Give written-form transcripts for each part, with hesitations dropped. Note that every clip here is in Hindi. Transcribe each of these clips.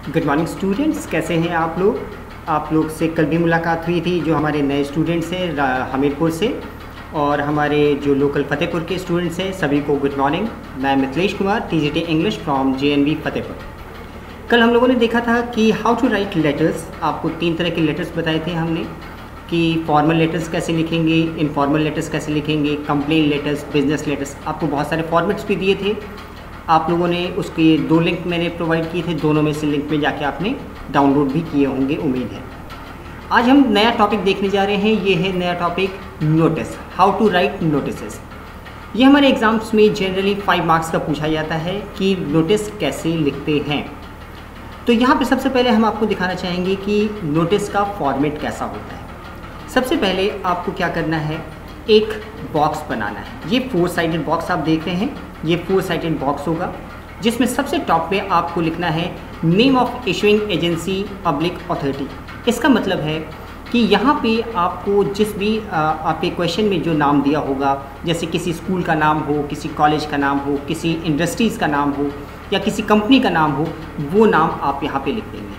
गुड मॉर्निंग स्टूडेंट्स, कैसे हैं आप लोग। आप लोग से कल भी मुलाकात हुई थी जो हमारे नए स्टूडेंट्स हैं हमीरपुर से, और हमारे जो लोकल फतेहपुर के स्टूडेंट्स हैं सभी को गुड मॉर्निंग। मैं Mithilesh Kumar, TGT English from JNV Fatehpur. कल हम लोगों ने देखा था कि हाउ टू राइट लेटर्स। आपको 3 तरह के लेटर्स बताए थे हमने कि फॉर्मल लेटर्स कैसे लिखेंगे, इनफॉर्मल लेटर्स कैसे लिखेंगे, कंप्लेन लेटर्स, बिजनेस लेटर्स। आपको बहुत सारे फॉर्मेट्स भी दिए थे। आप लोगों ने उसके 2 लिंक मैंने प्रोवाइड किए थे, दोनों में से लिंक में जाके आपने डाउनलोड भी किए होंगे, उम्मीद है। आज हम नया टॉपिक देखने जा रहे हैं। ये है नया topic notice, how to write notices. ये हमारे एग्जाम्स में जनरली 5 मार्क्स का पूछा जाता है कि नोटिस कैसे लिखते हैं। तो यहाँ पे सबसे पहले हम आपको दिखाना चाहेंगे कि नोटिस का फॉर्मेट कैसा होता है। सबसे पहले आपको क्या करना है, एक बॉक्स बनाना है। ये 4 साइडेड बॉक्स आप देख रहे हैं, ये 4 साइडेड बॉक्स होगा जिसमें सबसे टॉप पे आपको लिखना है name of issuing agency public authority. इसका मतलब है कि यहाँ पे आपको जिस भी आपके क्वेश्चन में जो नाम दिया होगा, जैसे किसी स्कूल का नाम हो, किसी कॉलेज का नाम हो, किसी इंडस्ट्रीज़ का नाम हो या किसी कंपनी का नाम हो, वो नाम आप यहाँ पे लिख देंगे।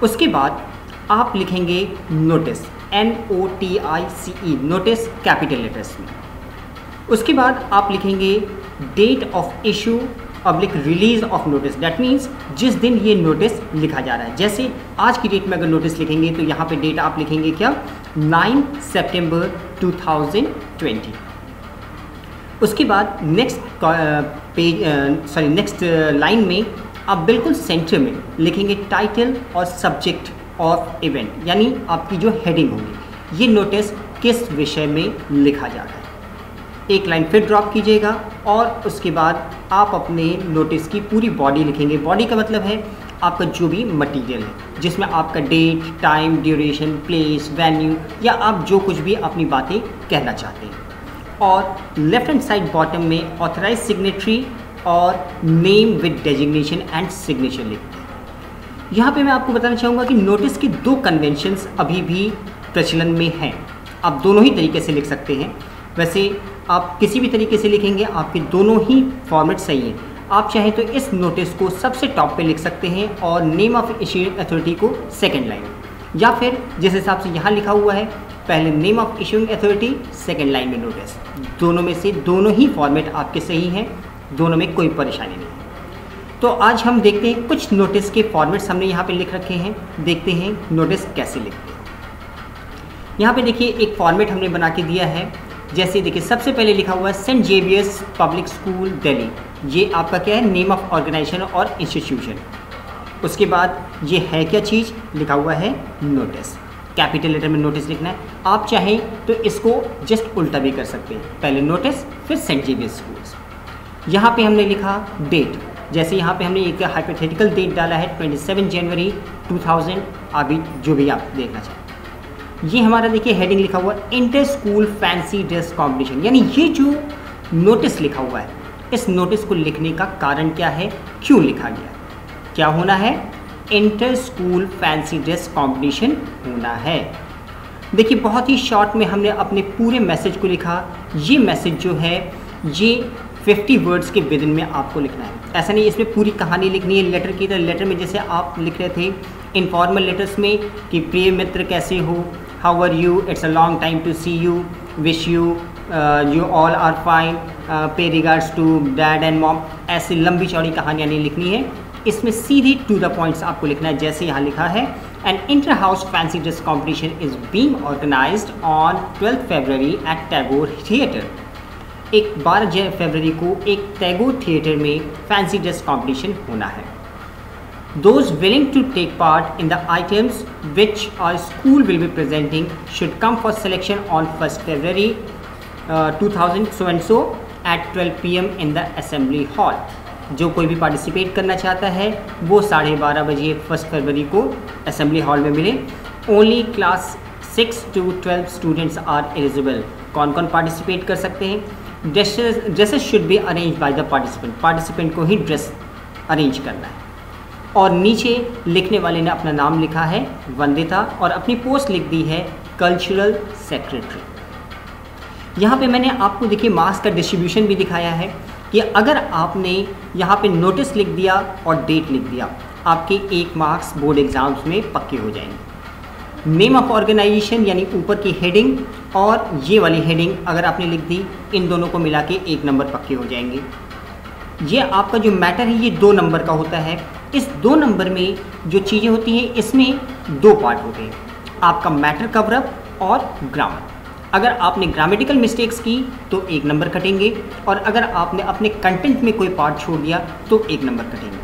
उसके बाद आप लिखेंगे notice, NOTICE, notice capital letters में। उसके बाद आप लिखेंगे date of issue public release of notice. That means जिस दिन ये नोटिस लिखा जा रहा है। जैसे आज की डेट में अगर नोटिस लिखेंगे तो यहाँ पे डेट आप लिखेंगे क्या, 9 सितंबर 2020। उसके बाद नेक्स्ट लाइन में आप बिल्कुल सेंटर में लिखेंगे टाइटल और सब्जेक्ट ऑफ इवेंट, यानी आपकी जो हेडिंग होगी, ये नोटिस किस विषय में लिखा जा रहा है। एक लाइन फिर ड्रॉप कीजिएगा और उसके बाद आप अपने नोटिस की पूरी बॉडी लिखेंगे। बॉडी का मतलब है आपका जो भी मटेरियल है, जिसमें आपका date, time, duration, place, venue या आप जो कुछ भी अपनी बातें कहना चाहते हैं। और लेफ्ट हैंड साइड बॉटम में ऑथराइज सिग्नेटरी और name with designation and signature लिखते हैं। यहाँ पे मैं आपको बताना चाहूँगा कि नोटिस की 2 कन्वेंशंस अभी भी प्रचलन में हैं। आप दोनों ही तरीके से लिख सकते हैं। वैसे आप किसी भी तरीके से लिखेंगे, आपके दोनों ही फॉर्मेट सही हैं। आप चाहें तो इस नोटिस को सबसे टॉप पे लिख सकते हैं और नेम ऑफ इशूइंग अथॉरिटी को सेकंड लाइन, या फिर जिस हिसाब से यहाँ लिखा हुआ है पहले name of issuing authority, second line में नोटिस। दोनों में से दोनों ही फॉर्मेट आपके सही हैं, दोनों में कोई परेशानी नहीं। तो आज हम देखते हैं कुछ नोटिस के फॉर्मेट्स हमने यहाँ पे लिख रखे हैं। देखते हैं नोटिस कैसे लिखते हैं। यहाँ पे देखिए एक फॉर्मेट हमने बना के दिया है। जैसे देखिए सबसे पहले लिखा हुआ है Saint Xavier's public school Delhi. ये आपका क्या है, नेम ऑफ ऑर्गेनाइजेशन और इंस्टीट्यूशन। उसके बाद ये है क्या चीज़, लिखा हुआ है नोटिस। कैपिटल लेटर में नोटिस लिखना है। आप चाहें तो इसको जस्ट उल्टा भी कर सकते हैं, पहले नोटिस फिर सेंट जेवियर्स स्कूल्स। यहाँ पे हमने लिखा डेट, जैसे यहाँ पे हमने एक हाइपोथेटिकल डेट डाला है 27 जनवरी 2000, अभी जो भी आप देखना चाहें। ये हमारा देखिए हेडिंग लिखा हुआ है inter school fancy dress competition, यानी ये जो नोटिस लिखा हुआ है, इस नोटिस को लिखने का कारण क्या है, क्यों लिखा गया, क्या होना है, inter school fancy dress competition होना है। देखिए बहुत ही शॉर्ट में हमने अपने पूरे मैसेज को लिखा। ये मैसेज जो है ये 50 वर्ड्स के विदिन में आपको लिखना है। ऐसा नहीं इसमें पूरी कहानी लिखनी है लेटर की तरह। लेटर में जैसे आप लिख रहे थे इनफॉर्मल लेटर्स में कि प्रिय मित्र कैसे हो, how are you, it's a long time to see you, wish you, you all are fine, pay regards to dad and mom. ऐसी लंबी चौड़ी कहानियाँ नहीं लिखनी है, इसमें सीधे टू द पॉइंट्स आपको लिखना है। जैसे यहाँ लिखा है an inter house fancy dress competition is being organised on 12 February at Tagore theatre. एक 12 फरवरी को एक टैगोर थिएटर में फैंसी ड्रेस कॉम्पिटिशन होना है। Those willing to take part in the items which our school will be presenting should come for selection on 1st February 2000 so and so at 12 PM in the assembly hall। जो कोई भी पार्टिसिपेट करना चाहता है वो 12:30 बजे 1 फरवरी को असेंबली हॉल में मिले। Only class 6 to 12 students are eligible. कौन कौन पार्टिसिपेट कर सकते हैं, dresses should be arrange by the participant. Participant को ही ड्रेस अरेंज करना है। और नीचे लिखने वाले ने अपना नाम लिखा है वंदिता और अपनी पोस्ट लिख दी है कल्चरल सेक्रेटरी। यहाँ पे मैंने आपको देखिए मार्क्स का डिस्ट्रीब्यूशन भी दिखाया है कि कि अगर आपने यहाँ पे नोटिस लिख दिया और डेट लिख दिया, आपके 1 मार्क्स बोर्ड एग्जाम्स में पक्के हो जाएंगे। नेम ऑफ ऑर्गेनाइजेशन यानी ऊपर की हेडिंग और ये वाली हेडिंग अगर आपने लिख दी, इन दोनों को मिला के 1 नंबर पक्के हो जाएंगे। ये आपका जो मैटर है ये 2 नंबर का होता है। इस 2 नंबर में जो चीज़ें होती हैं इसमें 2 पार्ट होते हैं, आपका मैटर कवरअप और ग्रामर। अगर आपने ग्रामेटिकल मिस्टेक्स की तो 1 नंबर कटेंगे, और अगर आपने अपने कंटेंट में कोई पार्ट छोड़ दिया तो 1 नंबर कटेंगे।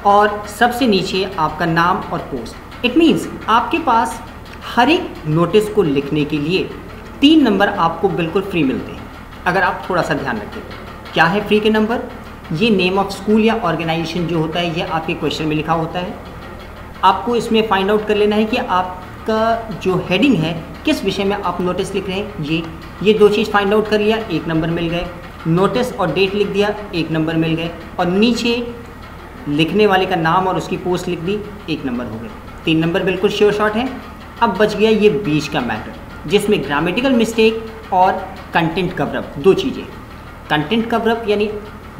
और सबसे नीचे आपका नाम और पोस्ट। इट मीन्स आपके पास हर एक नोटिस को लिखने के लिए 3 नंबर आपको बिल्कुल फ्री मिलते हैं, अगर आप थोड़ा सा ध्यान रखें। क्या है फ्री के नंबर? ये नेम ऑफ स्कूल या ऑर्गेनाइजेशन जो होता है ये आपके क्वेश्चन में लिखा होता है। आपको इसमें फाइंड आउट कर लेना है कि आपका जो हेडिंग है किस विषय में आप नोटिस लिख रहे हैं। ये 2 चीज़ फाइंड आउट कर लिया, 1 नंबर मिल गए। नोटिस और डेट लिख दिया, 1 नंबर मिल गए। और नीचे लिखने वाले का नाम और उसकी पोस्ट लिख दी, 1 नंबर हो गए। 3 नंबर बिल्कुल श्योर शॉट है। अब बच गया ये बीच का मैटर, जिसमें ग्रामेटिकल मिस्टेक और कंटेंट कवरअप 2 चीज़ें। कंटेंट कवरअप यानी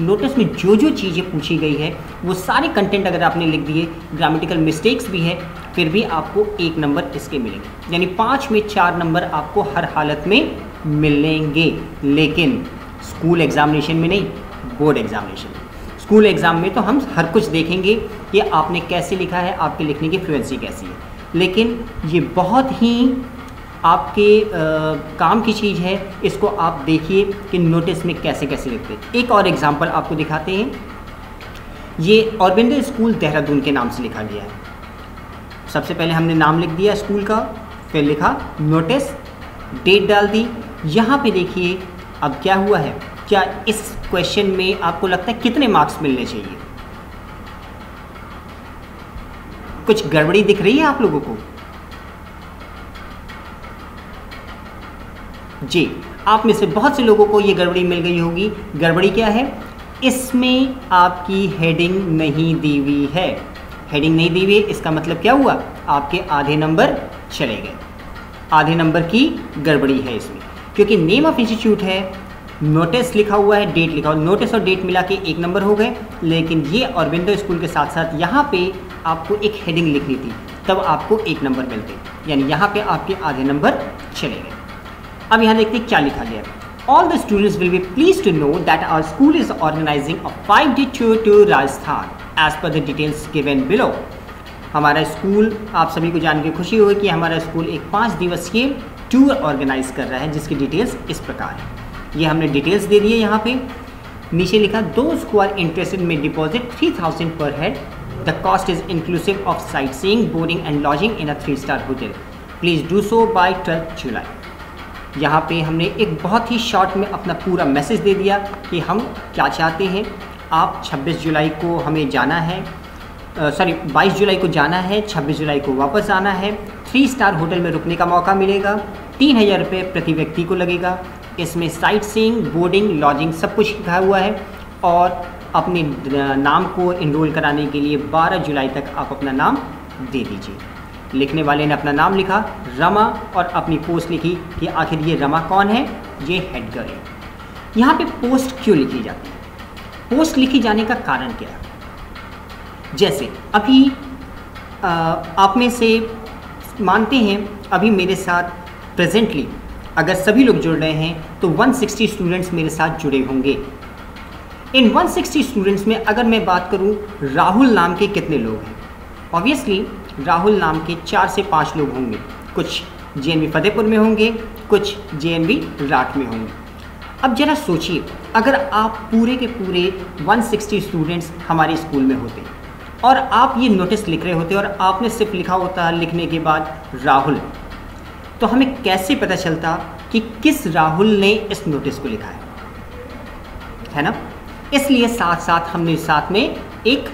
नोटिस में जो जो चीज़ें पूछी गई है वो सारे कंटेंट अगर आपने लिख दिए, ग्रामेटिकल मिस्टेक्स भी है, फिर भी आपको 1 नंबर इसके मिलेंगे। यानी 5 में 4 नंबर आपको हर हालत में मिलेंगे, लेकिन स्कूल एग्जामिनेशन में नहीं, बोर्ड एग्जामिनेशन में। स्कूल एग्ज़ाम में तो हम हर कुछ देखेंगे कि आपने कैसे लिखा है, आपके लिखने की फ्लुएंसी कैसी है, लेकिन ये बहुत ही आपके काम की चीज़ है। इसको आप देखिए कि नोटिस में कैसे कैसे लिखते हैं। एक और एग्जांपल आपको दिखाते हैं। ये ऑरबिंदो स्कूल देहरादून के नाम से लिखा गया है। सबसे पहले हमने नाम लिख दिया स्कूल का, फिर लिखा नोटिस, डेट डाल दी। यहाँ पे देखिए अब क्या हुआ है। क्या इस क्वेश्चन में आपको लगता है कितने मार्क्स मिलने चाहिए? कुछ गड़बड़ी दिख रही है आप लोगों को? जी, आप में से बहुत से लोगों को ये गड़बड़ी मिल गई होगी। गड़बड़ी क्या है? इसमें आपकी हेडिंग नहीं दी हुई है। हेडिंग नहीं दी हुई है, इसका मतलब क्या हुआ? आपके आधे नंबर चले गए। आधे नंबर की गड़बड़ी है इसमें, क्योंकि नेम ऑफ इंस्टीट्यूट है, नोटिस लिखा हुआ है, डेट लिखा हुआ, नोटिस और डेट मिला के 1 नंबर हो गए। लेकिन ये ऑरबिंदो स्कूल के साथ साथ यहाँ पे आपको एक हेडिंग लिखनी थी, तब आपको 1 नंबर मिलते, यानी यहाँ पे आपके आधे नंबर चले गए। अब यहाँ देखते हैं क्या लिखा गया है। All the students will be pleased to know that our school is organizing a 5-day tour to Rajasthan as per the details given below. हमारा स्कूल, आप सभी को जान के खुशी होगी कि हमारा स्कूल एक 5 दिवसीय टूर ऑर्गेनाइज कर रहा है, जिसकी डिटेल्स इस प्रकार है। ये हमने डिटेल्स दे दी है। यहाँ पे नीचे लिखा those who are interested may deposit 3000 per head. The cost is inclusive of sightseeing, boarding and lodging in a 3-star hotel. Please do so by 12th July. यहाँ पे हमने एक बहुत ही शॉर्ट में अपना पूरा मैसेज दे दिया कि हम क्या चाहते हैं। आप 26 जुलाई को हमें जाना है, 22 जुलाई को जाना है, 26 जुलाई को वापस आना है। 3 स्टार होटल में रुकने का मौका मिलेगा। 3000 रुपये प्रति व्यक्ति को लगेगा। इसमें साइट सीइंग, बोर्डिंग, लॉजिंग सब कुछ लिखा हुआ है। और अपने नाम को इनरोल कराने के लिए 12 जुलाई तक आप अपना नाम दे दीजिए। लिखने वाले ने अपना नाम लिखा रमा और अपनी पोस्ट लिखी कि आखिर ये रमा कौन है? ये हेड गर्ल है। यहाँ पे पोस्ट क्यों लिखी जाती है? पोस्ट लिखी जाने का कारण क्या है? जैसे अभी आप में से मानते हैं अभी मेरे साथ प्रेजेंटली अगर सभी लोग जुड़ रहे हैं तो 160 स्टूडेंट्स मेरे साथ जुड़े होंगे। इन 160 स्टूडेंट्स में अगर मैं बात करूं राहुल नाम के कितने लोग हैं? ऑब्वियसली राहुल नाम के 4 से 5 लोग होंगे। कुछ जेएनवी फतेहपुर में होंगे, कुछ जेएनवी राठ में होंगे। अब जरा सोचिए, अगर आप पूरे के पूरे 160 स्टूडेंट्स हमारे स्कूल में होते और आप ये नोटिस लिख रहे होते और आपने सिर्फ लिखा होता लिखने के बाद राहुल, तो हमें कैसे पता चलता कि किस राहुल ने इस नोटिस को लिखा है ना? इसलिए साथ साथ हमने साथ में एक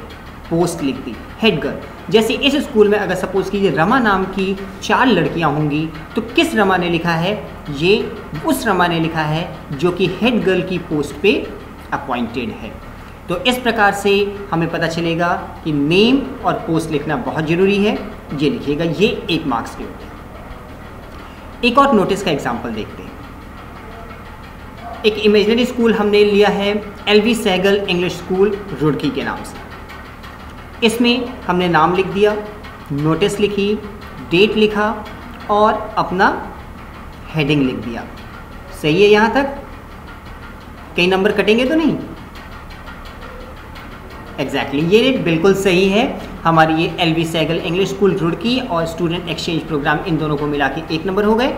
पोस्ट लिख दी, हेड गर्ल। जैसे इस स्कूल में अगर सपोज कीजिए रमा नाम की 4 लड़कियां होंगी, तो किस रमा ने लिखा है? ये उस रमा ने लिखा है जो कि हेड गर्ल की पोस्ट पे अपॉइंटेड है। तो इस प्रकार से हमें पता चलेगा कि नेम और पोस्ट लिखना बहुत ज़रूरी है। ये लिखिएगा, ये 1 मार्क्स के होते हैं। एक और नोटिस का एग्जाम्पल देखते हैं। एक इमेजिनरी स्कूल हमने लिया है LV Sehgal English school Roorkee के नाम से। इसमें हमने नाम लिख दिया, नोटिस लिखी, डेट लिखा और अपना हेडिंग लिख दिया। सही है यहाँ तक? कई नंबर कटेंगे तो नहीं? एग्जैक्टली ये बिल्कुल सही है। हमारी ये LV Sehgal English school Roorkee और स्टूडेंट एक्सचेंज प्रोग्राम, इन दोनों को मिला के 1 नंबर हो गए।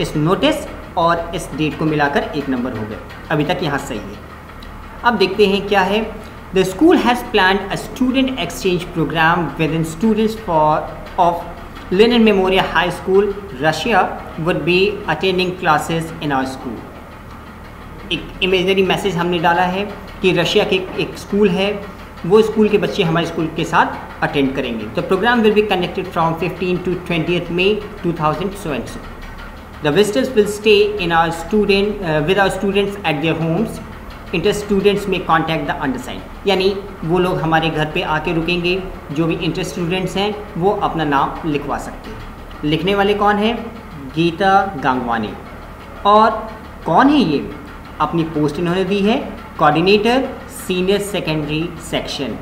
इस नोटिस और इस डेट को मिलाकर 1 नंबर हो गए। अभी तक यहाँ सही है। अब देखते हैं क्या है। The school has planned a student exchange programme with in students of Lenin memorial high school Russia would be attending classes in our school. एक इमेजिनरी मैसेज हमने डाला है कि रशिया के एक स्कूल है, वो स्कूल के बच्चे हमारे स्कूल के साथ अटेंड करेंगे। The programme will be conducted from 15 to 20th May 2000 The visitors will stay in our with our students at their homes. Interest students may contact the undersigned। यानी वो लोग हमारे घर पे आके रुकेंगे। जो भी इंटरेस्ट स्टूडेंट्स हैं वो अपना नाम लिखवा सकते हैं। लिखने वाले कौन हैं? गीता गांगवानी। और कौन है ये? अपनी पोस्ट इन्होंने दी है कोऑर्डिनेटर सीनियर सेकेंडरी सेक्शन,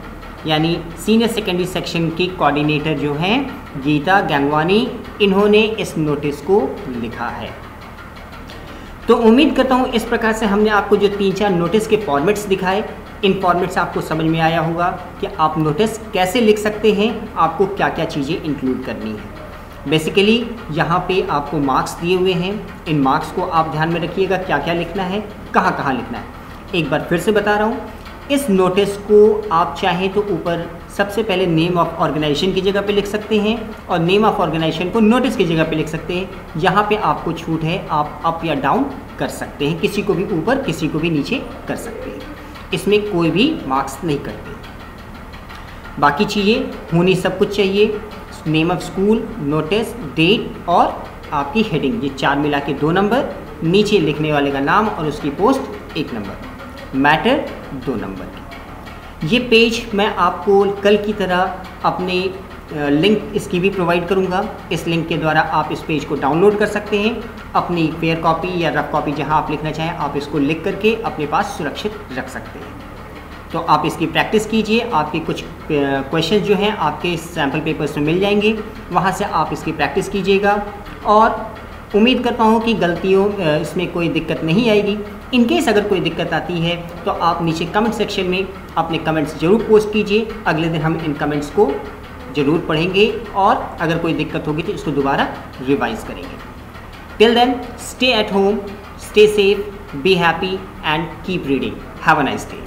यानी सीनियर सेकेंडरी सेक्शन की कोऑर्डिनेटर जो हैं गीता गांगवानी, इन्होंने इस नोटिस को लिखा है। तो उम्मीद करता हूँ इस प्रकार से हमने आपको जो 3-4 नोटिस के फॉर्मेट्स दिखाए, इन फॉर्मेट से आपको समझ में आया होगा कि आप नोटिस कैसे लिख सकते हैं, आपको क्या क्या चीज़ें इंक्लूड करनी है। बेसिकली यहाँ पे आपको मार्क्स दिए हुए हैं। इन मार्क्स को आप ध्यान में रखिएगा, क्या क्या लिखना है, कहाँ कहाँ लिखना है। एक बार फिर से बता रहा हूँ, इस नोटिस को आप चाहें तो ऊपर सबसे पहले नेम ऑफ ऑर्गेनाइजेशन की जगह पे लिख सकते हैं और नेम ऑफ ऑर्गेनाइजेशन को नोटिस की जगह पे लिख सकते हैं। यहाँ पे आपको छूट है, आप अप या डाउन कर सकते हैं, किसी को भी ऊपर किसी को भी नीचे कर सकते हैं। इसमें कोई भी मार्क्स नहीं करते। बाकी चीज़ें होनी सब कुछ चाहिए, name of school, notice, date और आपकी हेडिंग, ये 4 मिला के 2 नंबर, नीचे लिखने वाले का नाम और उसकी पोस्ट 1 नंबर, मैटर 2 नंबर। ये पेज मैं आपको कल की तरह अपने लिंक इसकी भी प्रोवाइड करूँगा। इस लिंक के द्वारा आप इस पेज को डाउनलोड कर सकते हैं। अपनी फेयर कॉपी या रफ कॉपी जहाँ आप लिखना चाहें, आप इसको लिख करके अपने पास सुरक्षित रख सकते हैं। तो आप इसकी प्रैक्टिस कीजिए। आपके कुछ क्वेश्चन जो हैं आपके सैम्पल पेपर्स में मिल जाएंगे, वहाँ से आप इसकी प्रैक्टिस कीजिएगा और उम्मीद करता हूँ कि गलतियों इसमें कोई दिक्कत नहीं आएगी। इन केस अगर कोई दिक्कत आती है तो आप नीचे कमेंट सेक्शन में अपने कमेंट्स ज़रूर पोस्ट कीजिए। अगले दिन हम इन कमेंट्स को ज़रूर पढ़ेंगे और अगर कोई दिक्कत होगी तो इसको दोबारा रिवाइज करेंगे। Till then, stay at home, stay safe, be happy and keep reading. Have a nice day.